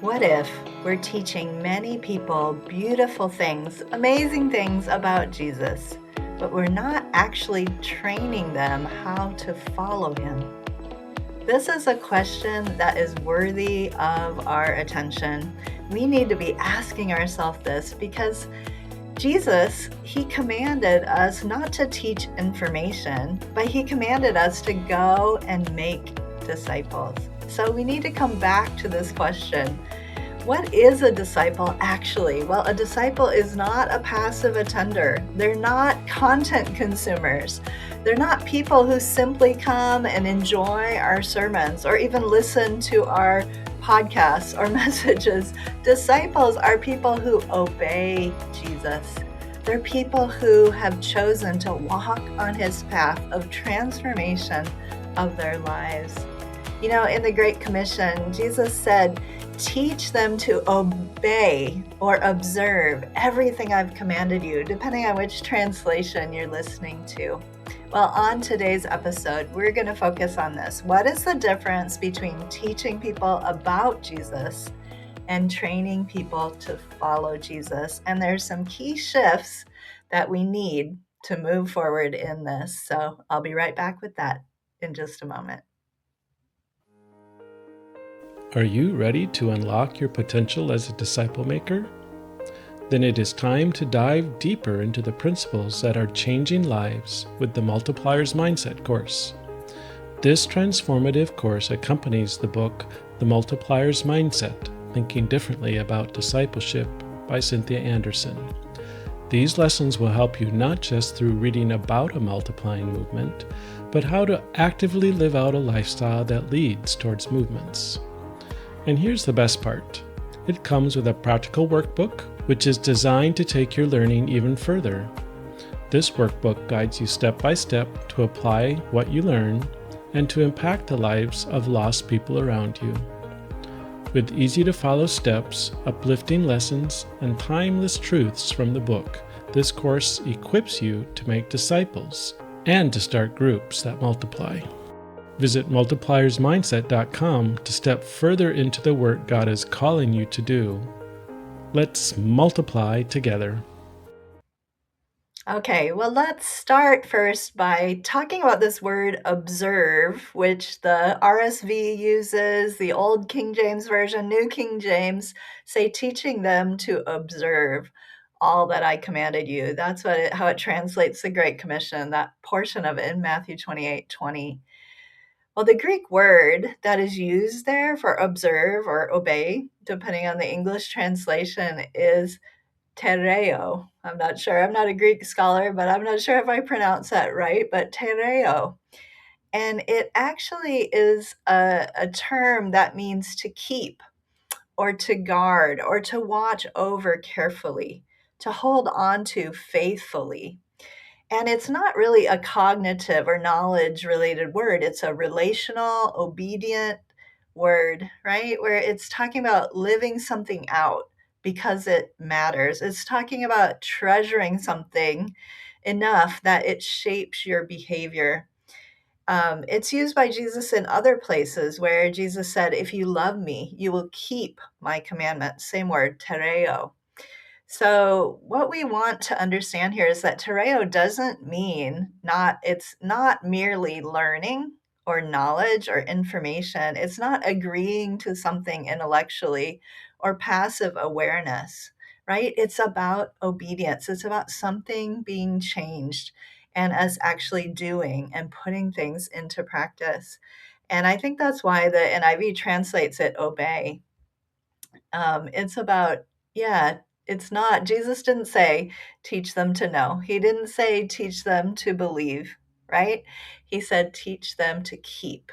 What if we're teaching many people beautiful things, amazing things about Jesus, but we're not actually training them how to follow him? This is a question that is worthy of our attention. We need to be asking ourselves this because Jesus, he commanded us not to teach information, but he commanded us to go and make disciples. So we need to come back to this question. What is a disciple actually? Well, a disciple is not a passive attender. They're not content consumers. They're not people who simply come and enjoy our sermons or even listen to our podcasts or messages. Disciples are people who obey Jesus. They're people who have chosen to walk on his path of transformation of their lives. You know, in the Great Commission, Jesus said, teach them to obey or observe everything I've commanded you, depending on which translation you're listening to. Well, on today's episode, we're going to focus on this. What is the difference between teaching people about Jesus and training people to follow Jesus? And there's some key shifts that we need to move forward in this. So I'll be right back with that in just a moment. Are you ready to unlock your potential as a disciple maker? Then it is time to dive deeper into the principles that are changing lives with the Multipliers Mindset course. This transformative course accompanies the book The Multipliers Mindset, Thinking Differently About Discipleship by Cynthia Anderson. These lessons will help you not just through reading about a multiplying movement, but how to actively live out a lifestyle that leads towards movements. And here's the best part. It comes with a practical workbook, which is designed to take your learning even further. This workbook guides you step by step to apply what you learn and to impact the lives of lost people around you. With easy-to-follow steps, uplifting lessons, and timeless truths from the book, this course equips you to make disciples and to start groups that multiply. Visit multipliersmindset.com to step further into the work God is calling you to do. Let's multiply together. Okay, well, let's start first by talking about this word observe, which the RSV uses, the Old King James Version, New King James say teaching them to observe all that I commanded you. That's how it translates the Great Commission, that portion of it in Matthew 28:20. Well, the Greek word that is used there for observe or obey, depending on the English translation, is tereo. I'm not sure. I'm not a Greek scholar, but I'm not sure if I pronounce that right, but tereo. And it actually is a term that means to keep or to guard or to watch over carefully, to hold on to faithfully. And it's not really a cognitive or knowledge related word. It's a relational, obedient word, right? Where it's talking about living something out because it matters. It's talking about treasuring something enough that it shapes your behavior. It's used by Jesus in other places where Jesus said, if you love me, you will keep my commandments. Same word, tereo. So what we want to understand here is that tereo doesn't mean it's not merely learning or knowledge or information. It's not agreeing to something intellectually or passive awareness, right? It's about obedience. It's about something being changed and us actually doing and putting things into practice. And I think that's why the NIV translates it obey. It's about, yeah, it's not, Jesus didn't say, teach them to know. He didn't say, teach them to believe, right? He said, teach them to keep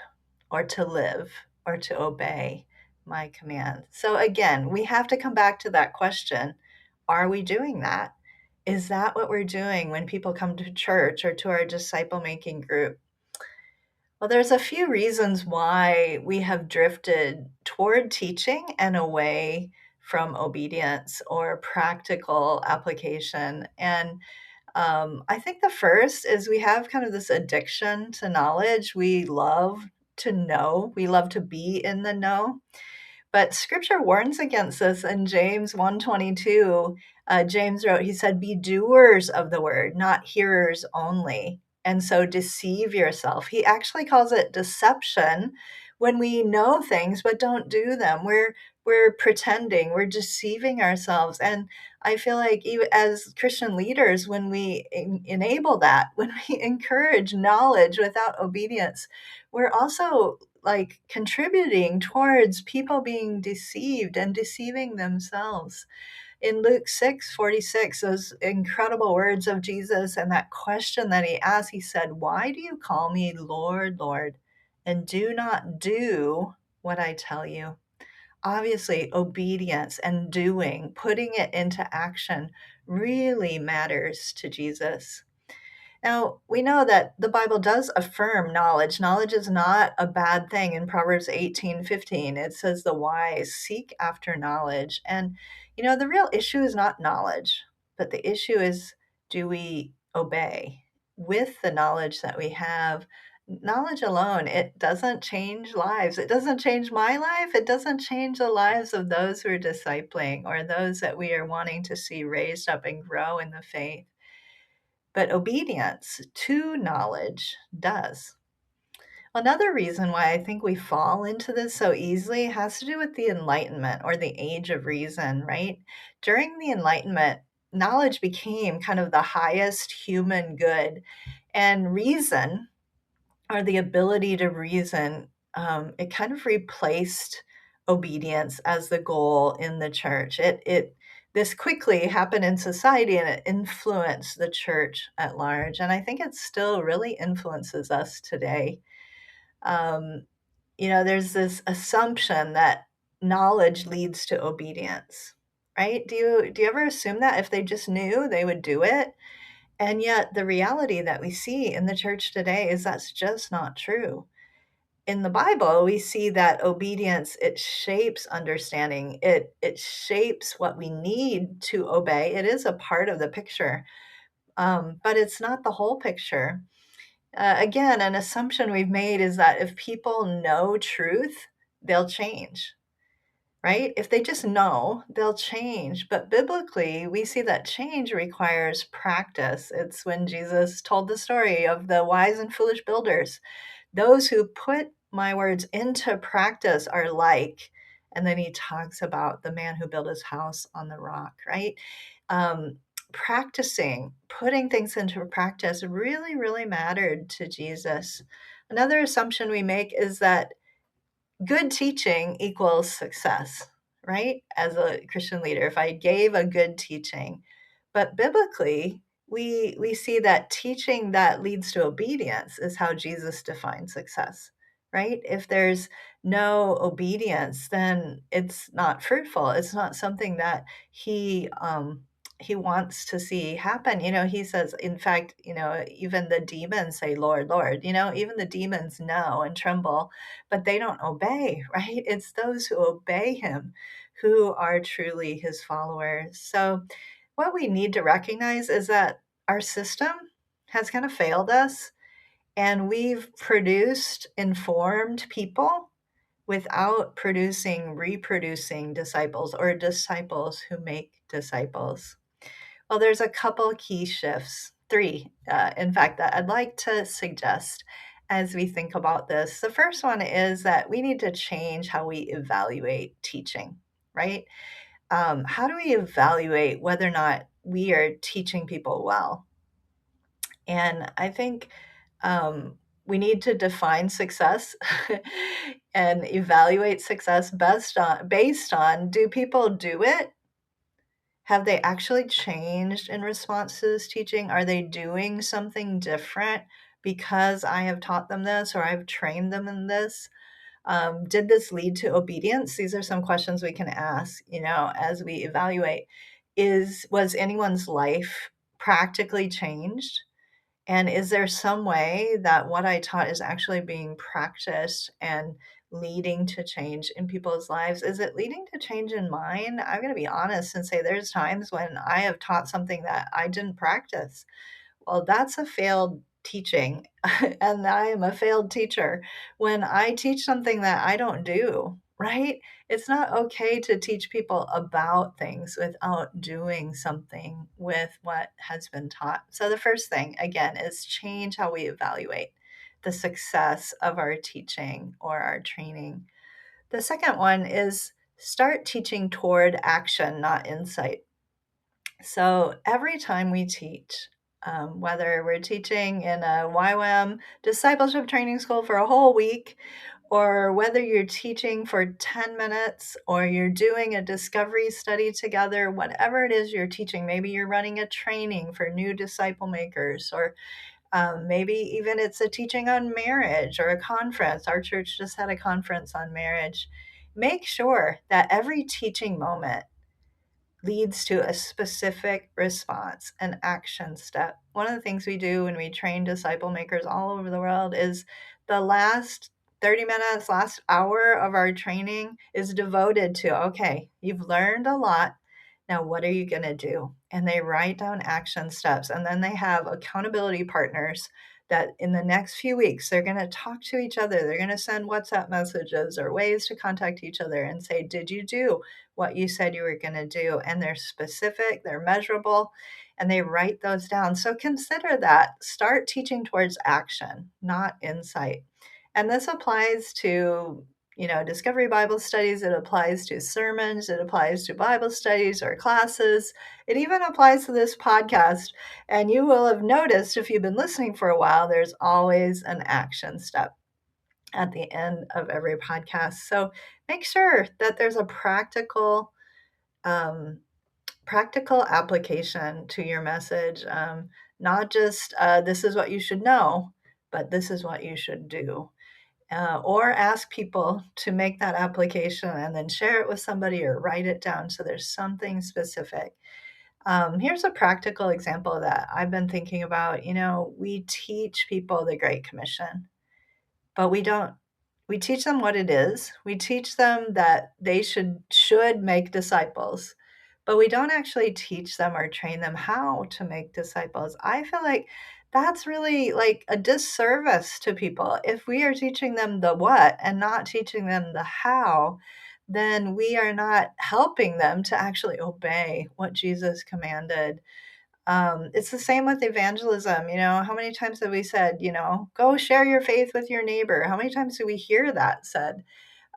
or to live or to obey my command. So again, we have to come back to that question. Are we doing that? Is that what we're doing when people come to church or to our disciple making group? Well, there's a few reasons why we have drifted toward teaching and away from obedience or practical application. And I think the first is we have kind of this addiction to knowledge. We love to know, we love to be in the know. But scripture warns against this in James 1:22. James wrote, he said, be doers of the word, not hearers only. And so deceive yourself. He actually calls it deception when we know things but don't do them. We're pretending, we're deceiving ourselves. And I feel like even as Christian leaders, when we enable that, when we encourage knowledge without obedience, we're also like contributing towards people being deceived and deceiving themselves. In Luke 6:46, those incredible words of Jesus and that question that he asked, he said, why do you call me Lord, Lord, and do not do what I tell you? Obviously, obedience and doing, putting it into action really matters to Jesus. Now, we know that the Bible does affirm knowledge. Knowledge is not a bad thing. In Proverbs 18:15, it says, the wise seek after knowledge. And, the real issue is not knowledge, but the issue is, do we obey with the knowledge that we have? Knowledge alone, it doesn't change lives. It doesn't change my life. It doesn't change the lives of those who are discipling or those that we are wanting to see raised up and grow in the faith. But obedience to knowledge does. Another reason why I think we fall into this so easily has to do with the Enlightenment or the Age of Reason, right? During the Enlightenment, knowledge became kind of the highest human good, and reason, or the ability to reason, it kind of replaced obedience as the goal in the church. This quickly happened in society and it influenced the church at large. And I think it still really influences us today. Um, there's this assumption that knowledge leads to obedience, right? Do you ever assume that if they just knew, they would do it? And yet the reality that we see in the church today is that's just not true. In the Bible, we see that obedience, it shapes understanding. It shapes what we need to obey. It is a part of the picture, but it's not the whole picture. Again, an assumption we've made is that if people know truth, they'll change, right? If they just know, they'll change. But biblically, we see that change requires practice. It's when Jesus told the story of the wise and foolish builders. Those who put my words into practice are like, and then he talks about the man who built his house on the rock, right? Um, Practicing, putting things into practice really, really mattered to Jesus. Another assumption we make is that good teaching equals success, right? As a Christian leader, if I gave a good teaching, but biblically, we see that teaching that leads to obedience is how Jesus defines success, right? If there's no obedience, then it's not fruitful. It's not something that he wants to see happen. He says, in fact, even the demons say, Lord, Lord. Even the demons know and tremble, but they don't obey, right? It's those who obey him who are truly his followers. So what we need to recognize is that our system has kind of failed us, and we've produced informed people without producing reproducing disciples or disciples who make disciples. Well, there's a couple key shifts, three, in fact, that I'd like to suggest as we think about this. The first one is that we need to change how we evaluate teaching, right? How do we evaluate whether or not we are teaching people well? And I think we need to define success and evaluate success based on do people do it? Have they actually changed in response to this teaching? Are they doing something different because I have taught them this or I've trained them in this? Did this lead to obedience? These are some questions we can ask, as we evaluate. Was anyone's life practically changed? And is there some way that what I taught is actually being practiced and leading to change in people's lives? Is it leading to change in mine? I'm going to be honest and say there's times when I have taught something that I didn't practice. Well, that's a failed teaching, and I am a failed teacher when I teach something that I don't do, right? It's not okay to teach people about things without doing something with what has been taught. So, the first thing, again, is change how we evaluate the success of our teaching or our training. The second one is start teaching toward action, not insight. So every time we teach, whether we're teaching in a YWAM discipleship training school for a whole week, or whether you're teaching for 10 minutes, or you're doing a discovery study together, whatever it is you're teaching, maybe you're running a training for new disciple makers, or maybe even it's a teaching on marriage or a conference. Our church just had a conference on marriage. Make sure that every teaching moment leads to a specific response, an action step. One of the things we do when we train disciple makers all over the world is the last 30 minutes, last hour of our training is devoted to, okay, you've learned a lot. Now, what are you going to do? And they write down action steps. And then they have accountability partners that in the next few weeks, they're going to talk to each other. They're going to send WhatsApp messages or ways to contact each other and say, did you do what you said you were going to do? And they're specific, they're measurable, and they write those down. So consider that. Start teaching towards action, not insight. And this applies to, discovery Bible studies. It applies to sermons. It applies to Bible studies or classes. It even applies to this podcast. And you will have noticed if you've been listening for a while, there's always an action step at the end of every podcast. So make sure that there's a um, practical application to your message. Not just this is what you should know, but this is what you should do. Or ask people to make that application and then share it with somebody or write it down so there's something specific. Here's a practical example that I've been thinking about. We teach people the Great Commission, but we teach them what it is. We teach them that they should make disciples, but we don't actually teach them or train them how to make disciples. I feel like that's really like a disservice to people. If we are teaching them the what and not teaching them the how, then we are not helping them to actually obey what Jesus commanded. It's the same with evangelism. How many times have we said, go share your faith with your neighbor? How many times do we hear that said?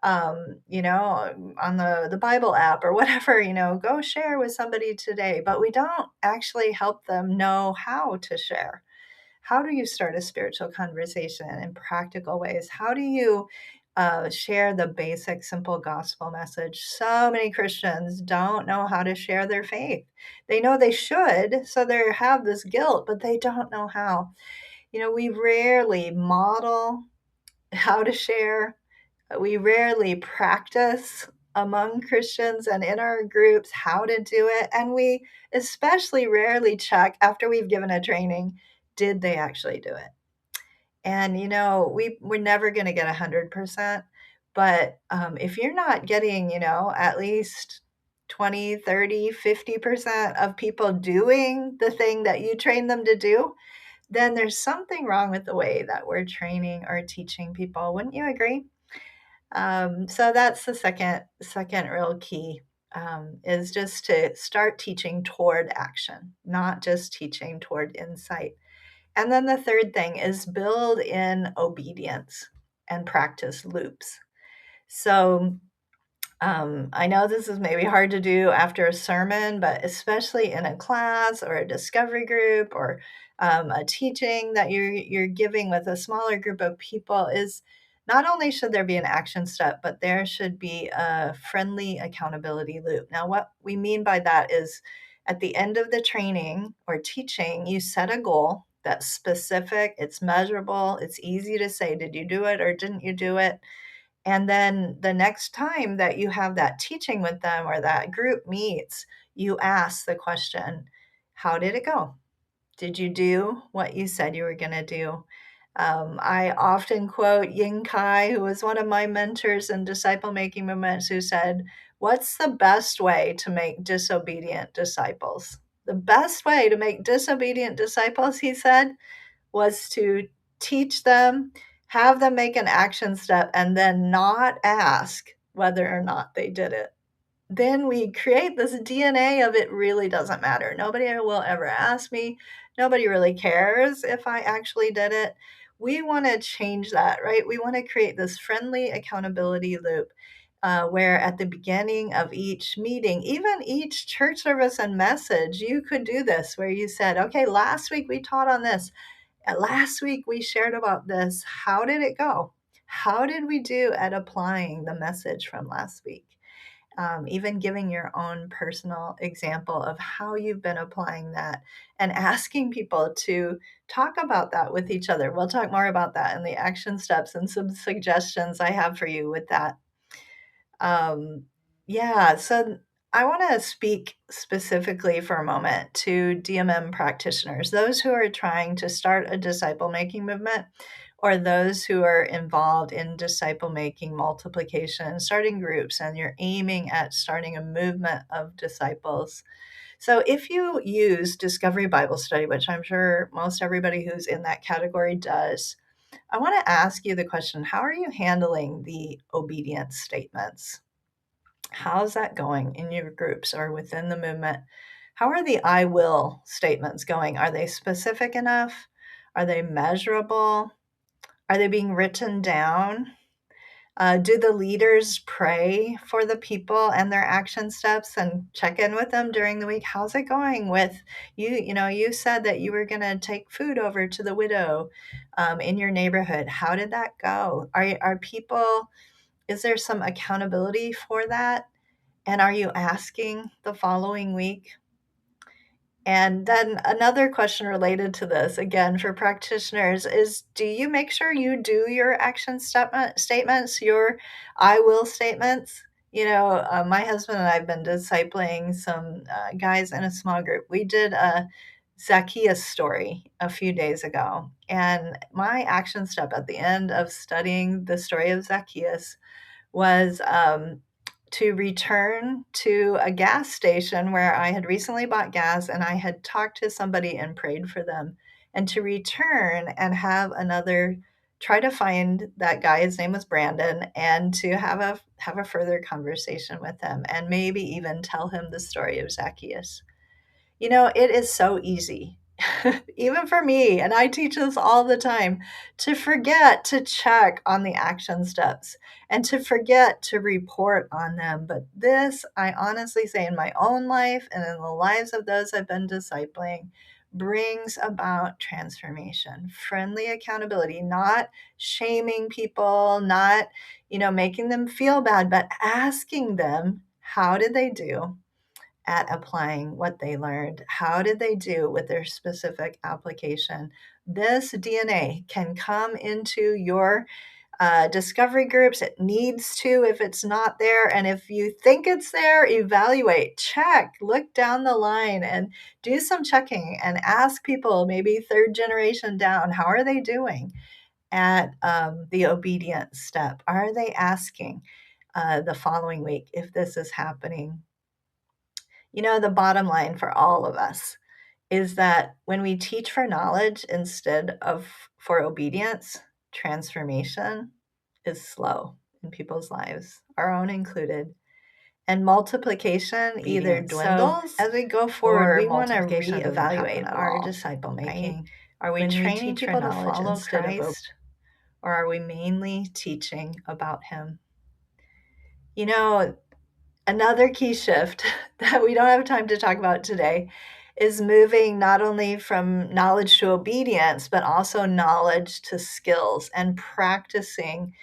On the Bible app or whatever, go share with somebody today. But we don't actually help them know how to share. How do you start a spiritual conversation in practical ways? How do you share the basic, simple gospel message? So many Christians don't know how to share their faith. They know they should, so they have this guilt, but they don't know how. We rarely model how to share. We rarely practice among Christians and in our groups how to do it. And we especially rarely check after we've given a training, did they actually do it? And, we're never going to get 100%. But if you're not getting, at least 20, 30, 50% of people doing the thing that you train them to do, then there's something wrong with the way that we're training or teaching people. Wouldn't you agree? So that's the second real key, is just to start teaching toward action, not just teaching toward insight. And then the third thing is build in obedience and practice loops. So I know this is maybe hard to do after a sermon, but especially in a class or a discovery group or a teaching that you're giving with a smaller group of people, is not only should there be an action step, but there should be a friendly accountability loop. Now, what we mean by that is at the end of the training or teaching, you set a goal that's specific, it's measurable, it's easy to say, did you do it or didn't you do it? And then the next time that you have that teaching with them or that group meets, you ask the question, how did it go? Did you do what you said you were going to do? I often quote Ying Kai, who was one of my mentors in disciple making movements, who said, what's the best way to make disobedient disciples? The best way to make disobedient disciples, he said, was to teach them, have them make an action step, and then not ask, whether or not they did it. Then we create this DNA of it really doesn't matter. Nobody will ever ask me. Nobody really cares if I actually did it. We want to change that, right? We want to create this friendly accountability loop where at the beginning of each meeting, even each church service and message, you could do this where you said, okay, last week we taught on this. Last week we shared about this. How did it go? How did we do at applying the message from last week? Even giving your own personal example of how you've been applying that and asking people to talk about that with each other. We'll talk more about that in the action steps and some suggestions I have for you with that. Yeah, so I want to speak specifically for a moment to DMM practitioners, those who are trying to start a disciple making movement, or those who are involved in disciple making, multiplication, starting groups, and you're aiming at starting a movement of disciples. So, if you use Discovery Bible Study, which I'm sure most everybody who's in that category does, I want to ask you the question, how are you handling the obedience statements? How's that going in your groups or within the movement? How are the I will statements going? Are they specific enough? Are they measurable? Are they being written down? Do the leaders pray for the people and their action steps and check in with them during the week? How's it going with you? You said that you were going to take food over to the widow in your neighborhood. How did that go? Are people, is there some accountability for that? And are you asking the following week? And then another question related to this, again, for practitioners, is do you make sure you do your action statements, your I will statements? My husband and I have been discipling some guys in a small group. We did a Zacchaeus story a few days ago. And my action step at the end of studying the story of Zacchaeus was to return to a gas station where I had recently bought gas and I had talked to somebody and prayed for them, and to return and have another try to find that guy. His name was Brandon, and to have a further conversation with him and maybe even tell him the story of Zacchaeus. It is so easy, even for me, and I teach this all the time, to forget to check on the action steps and to forget to report on them. But this, I honestly say, in my own life and in the lives of those I've been discipling, brings about transformation, friendly accountability, not shaming people, not, making them feel bad, but asking them, how did they do at applying what they learned? How did they do with their specific application? This DNA can come into your discovery groups. It needs to if it's not there. And if you think it's there, evaluate, check, look down the line and do some checking and ask people, maybe third generation down, how are they doing at the obedience step? Are they asking the following week if this is happening? The bottom line for all of us is that when we teach for knowledge instead of for obedience, transformation is slow in people's lives, our own included. And multiplication either dwindles. So as we go forward, we want to reevaluate our disciple making. Right? Are we training people to follow Christ, or are we mainly teaching about Him? Another key shift that we don't have time to talk about today is moving not only from knowledge to obedience, but also knowledge to skills and practicing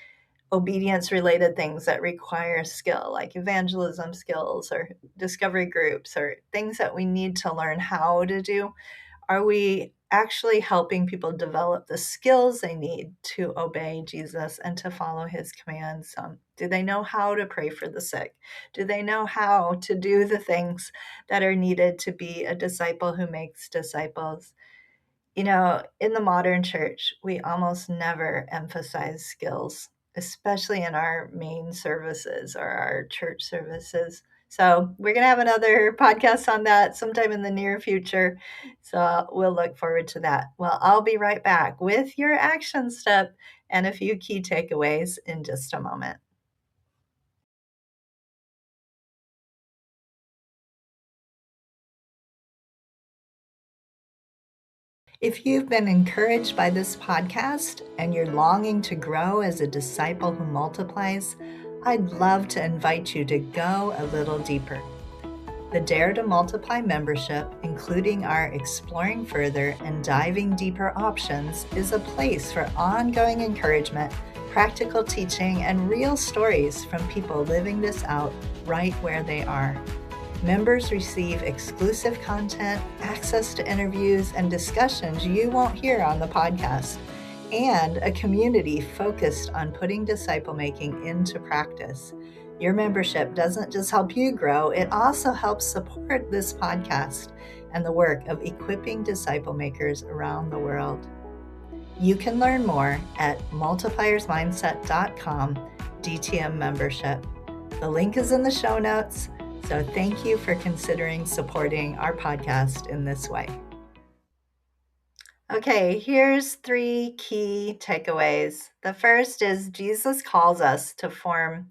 obedience related things that require skill, like evangelism skills or discovery groups or things that we need to learn how to do. Are we actually helping people develop the skills they need to obey Jesus and to follow his commands? Do they know how to pray for the sick? Do they know how to do the things that are needed to be a disciple who makes disciples? In the modern church, we almost never emphasize skills, especially in our main services or our church services. So, we're going to have another podcast on that sometime in the near future. So, we'll look forward to that. Well, I'll be right back with your action step and a few key takeaways in just a moment. If you've been encouraged by this podcast and you're longing to grow as a disciple who multiplies, I'd love to invite you to go a little deeper. The Dare to Multiply membership, including our Exploring Further and Diving Deeper options, is a place for ongoing encouragement, practical teaching, and real stories from people living this out right where they are. Members receive exclusive content, access to interviews, and discussions you won't hear on the podcast, and a community focused on putting disciple making into practice. Your membership doesn't just help you grow, it also helps support this podcast and the work of equipping disciple makers around the world. You can learn more at multipliersmindset.com DTM membership. The link is in the show notes. So thank you for considering supporting our podcast in this way. Okay, here's 3 key takeaways. The first is Jesus calls us to form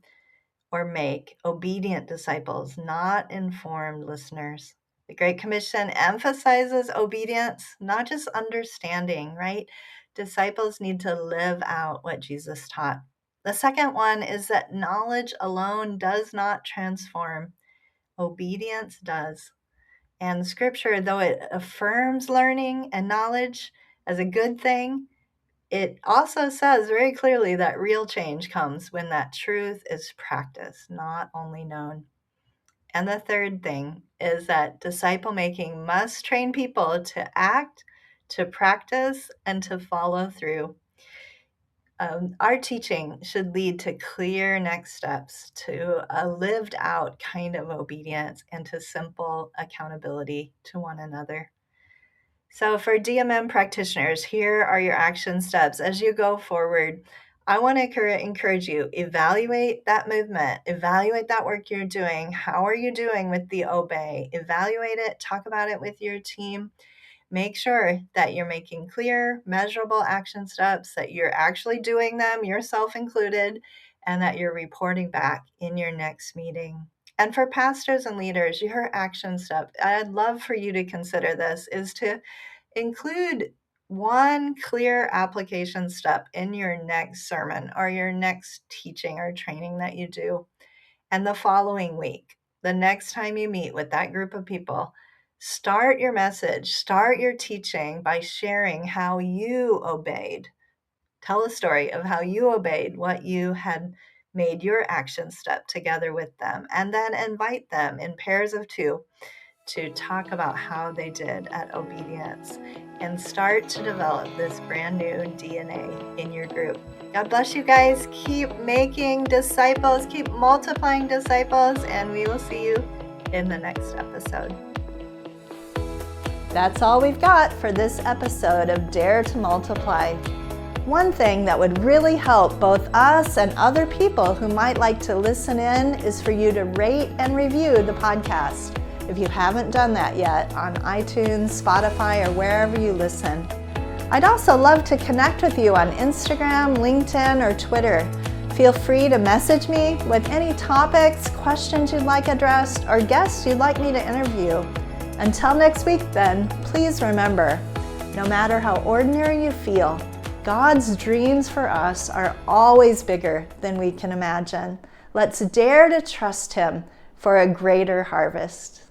or make obedient disciples, not informed listeners. The Great Commission emphasizes obedience, not just understanding, right? Disciples need to live out what Jesus taught. The second one is that knowledge alone does not transform. Obedience does. And scripture, though it affirms learning and knowledge as a good thing, it also says very clearly that real change comes when that truth is practiced, not only known. And the third thing is that disciple making must train people to act, to practice, and to follow through. Our teaching should lead to clear next steps, to a lived out kind of obedience, and to simple accountability to one another. So for DMM practitioners, here are your action steps. As you go forward, I want to encourage you, evaluate that movement, evaluate that work you're doing. How are you doing with the obey? Evaluate it, talk about it with your team. Make sure that you're making clear, measurable action steps, that you're actually doing them, yourself included, and that you're reporting back in your next meeting. And for pastors and leaders, your action step, I'd love for you to consider this, is to include one clear application step in your next sermon or your next teaching or training that you do. And the following week, the next time you meet with that group of people, start your message, start your teaching by sharing how you obeyed. Tell a story of how you obeyed what you had made your action step together with them, and then invite them in pairs of 2 to talk about how they did at obedience and start to develop this brand new DNA in your group. God bless you guys. Keep making disciples, keep multiplying disciples, and we will see you in the next episode. That's all we've got for this episode of Dare to Multiply. One thing that would really help both us and other people who might like to listen in is for you to rate and review the podcast, if you haven't done that yet, on iTunes, Spotify, or wherever you listen. I'd also love to connect with you on Instagram, LinkedIn, or Twitter. Feel free to message me with any topics, questions you'd like addressed, or guests you'd like me to interview. Until next week, then, please remember, no matter how ordinary you feel, God's dreams for us are always bigger than we can imagine. Let's dare to trust Him for a greater harvest.